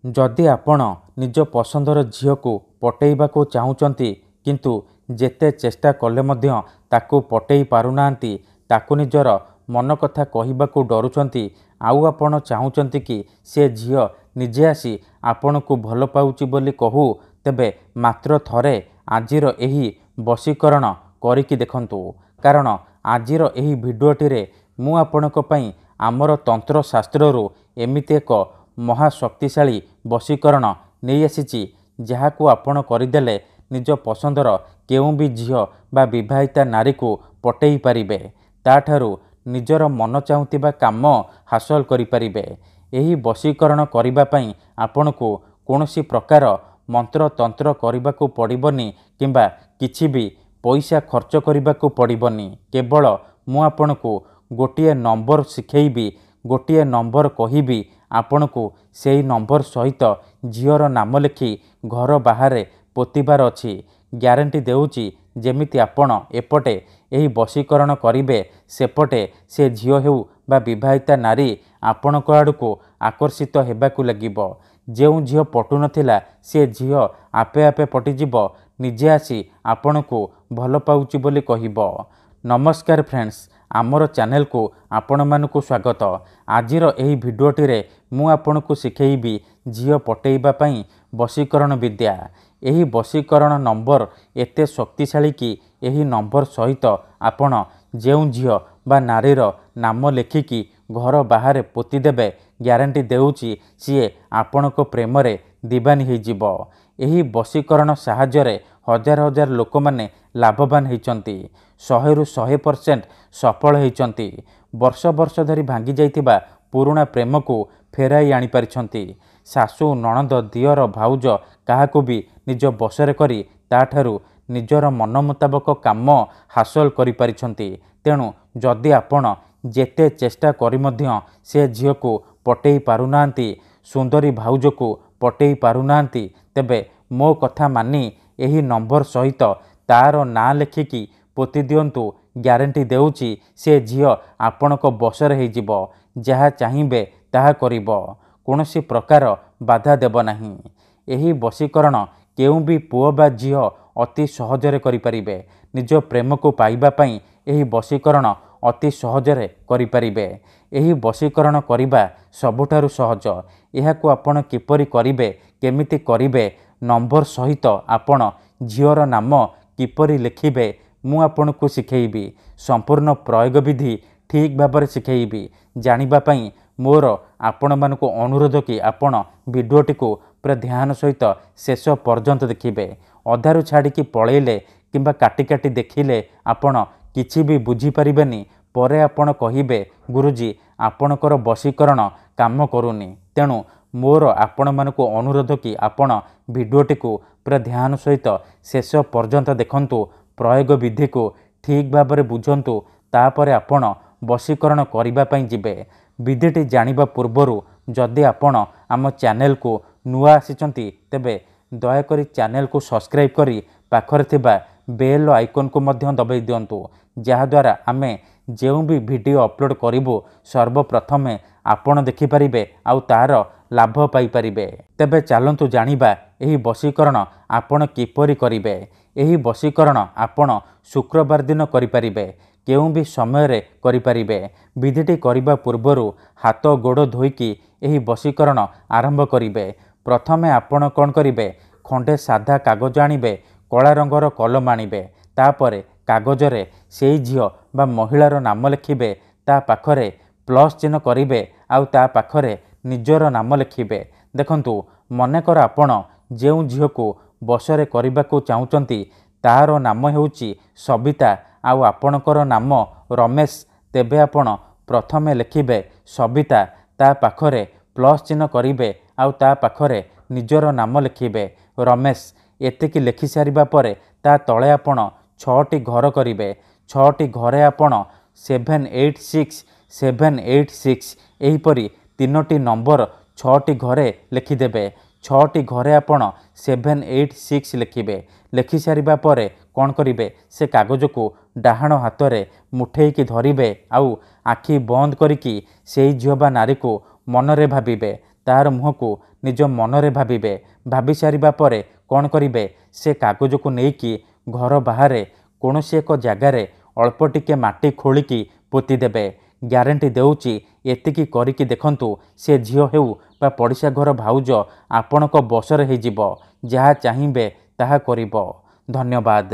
जदि आपण निज पसंदर झील को पटेइबाकू चाहुचंती किंतु जेते चेष्टा कले मध्य ताकू पटेई पारुनांती ताकू निजर मन कथा कहिबाकू डरुचंती आउ आपण चाहुचंती कि से झील निजे आसी आपण को भल पाउची बोली कहू तेबे मात्र थरे आजिर एही वशीकरण करिकी देखंतु। कारण आजिर एही भिडियोटी रे मु आपणक पई आमर तंत्र शास्त्ररू एमिति एक महाशक्तिशाली वशीकरण नहीं आसी जहाकू आपण करदेले निज पसंदर केउं भी झील बा विवाहिता नारी को पटेई पारिबे ताठारू निजर मन चाहुतिबा काम हासिल करि पारिबे। एही वशीकरण करिबा पई आपणकू कोनोसी प्रकार मंत्र तंत्र करिबाकू पड़िबनी किंबा किछि भी पैसा खर्च करिबाकू पड़िबनी। केवल मु आपणकू गोटिए नंबर शिखेइबी गोटिए नंबर कहिबी आपणकू सेही नंबर सहित झीवर नाम लिखि घर बाहर पोतिबार अछि। ग्यारंटी देउची जेमिति आपण एपटे एही वशीकरण करिबे सेपटे से झील हेउ बा विवाहिता नारी आपणक आड़को आकर्षित हेबाकू लागिबो। जेउ झील पटु नथिला से झील आपे आपे पटिजिबो निजे आसी आपणकू भल पाउची बोली कहिबो। नमस्कार फ्रेंड्स, आमर चैनल को आपण मानकू स्वागत। आजिर एही भिडियोटी रे मु आपणकू शिखेइबी झील पटेइबा पई वशीकरण विद्या। एही वशीकरण नंबर एते शक्तिशाली कि एही नंबर सहित आपण जेउ झील बा नारीर नाम लेखिकी घर बाहर पोती देबे ग्यारंटी देउची सीए आपणक प्रेम रे दीवानी हो जिवो। एही वशीकरण साहाय्य हजार हजार लोक माने लाभवान होइचंती। 100 रु 100% सफल होइचंती। वर्ष वर्ष धरी भांगी जाइतिबा पुराणा प्रेम को फेराई आनी पारिछंती। सासु नणंद दियर भाउज काहाकू भी निज बसरे करी ताठारू निजर मन मुताबक काम हासिल करि पारिछंती। तेणु जदि आपण जेते चेष्टा करी मध्य से झील को पटेई पारुनांती सुंदरी भाउज को पटेई पारुनांती तेबे मो कथा मानी एही नंबर सहित तार ना लेखिकी पोती दियंतु। ग्यारंटी देउची से झील आपणक बसरे हो जिवो। जहा चाहिबे ताहा करिबो, कोनोसी प्रकार बाधा देब नाही। एही वशीकरण केउं भी पुओ बा झील अति सहजरे करि परिबे। निज प्रेम को पाइबा पई एही वशीकरण अति सहजरे करि परिबे। एही वशीकरण करिबा सबुठारु सहज। एहाकू आपण किपरि करिबे केमिति करिबे नंबर सहित आपण झीवर नाम किपरि लिखिबे मु आपणकू शिखेइबी। संपूर्ण प्रयोग विधि ठीक भाବରେ शिखेइबी। जानिबा पई मोर आपण मानकू अनुरोध कि आपण भिडियोटी को पूरा ध्यान सहित शेष पर्यंत देखिबे। अधारू छाड़िकी पळेले किंबा काटी काटी देखिले आपण किछि भी बुझी परिबेनी। परे आपण कहिबे गुरुजी आपणकर वशीकरण काम करूनी। तेणु मोर आपण मानकू अनुरोध कि आपण भिडियोटी को पूरा ध्यान सहित शेष पर्यंत देखंतु। प्रयोग विधि को ठीक भाବରେ बुझंतु। तापरे आपण वशीकरण करिबा पई जिबे। विधिटी जानिबा पूर्वरु जदि आपण आम चैनल को नुआ आसिचंती तेबे दयाकरी चैनल को सब्सक्राइब करी पाखरे थिबा बेल आइकन को मध्य दबाई दियंतु। जहा द्वारा आमे जेउ भी वीडियो अपलोड करिबो सर्वप्रथमे आपण देखि परिबे आउ तार लाभ पाई परिबे। तेबे चलंतु जानिबा एही वशीकरण आपण किपरि करिबे। एही वशीकरण आपण शुक्रवार दिन करि परिबे, केउं भी समय रे करि परिबे। विधिटी करिबा पूर्वरु हाथ गोड़ धोइकी एही वशीकरण आरंभ करिबे। प्रथमे आपण कोन करिबे, खंडे साधा कागज आनिबे, कला रंगर कलम आनिबे। तापरे कागज रे सेई झील बा महिलार नाम लिखिबे। ता पाखरे प्लस चिन्ह करिबे आउ ता पाखरे निजर नाम लिखिबे। देखंतु मनेकर आपण जेउ झील को बसरे करिबाकू चाहुचंती तार नाम हेउची सबिता आउ आपणकर नाम रमेश। तेबे आपण प्रथमे लिखिबे सबिता, ता पाखरे प्लस चिन्ह करिबे आउ ता पाखरे निजर नाम लिखिबे रमेश। एतिकी लिखि सारिबा परे ता तळे आपण 6टी घर करिबे। 6टी घरे आपण 786 786 एहीपरि 3टी नंबर 6टी घरे लिखिदेबे। 6टी घरे आपण 786 लिखिबे। लिखि सारिबा परे कौन करिबे, से कागज को डाहाण हाथ मुठेईकी धरिबे आउ आखि बंद करिकी सेई झील बा नारी को मनरे भाबिबे। ତାହାର ମୁହଁକୁ ନିଜ ମନରେ ଭାବିବେ। ଭାବି ସାରିବା ପରେ କ'ଣ କରିବେ, ସେ କାଗଜକୁ ନେଇକି ଘର ବାହାରେ କୌଣସି ଏକ ଜାଗାରେ ଅଳ୍ପ ଟିକେ ମାଟି ଖୋଳିକି ପୋତିଦେବେ। ଗ୍ୟାରେଣ୍ଟି ଦେଉଛି, ଏତିକି କରିକି ଦେଖନ୍ତୁ, ସେ ଝିଅ ହେଉ ବା ପଡ଼ିଶା ଘର ଭାଉଜ ଆପଣଙ୍କ ବଶରେ ହେଇଯିବ। ଯାହା ଚାହିଁବେ ତାହା କରିବ। ଧନ୍ୟବାଦ।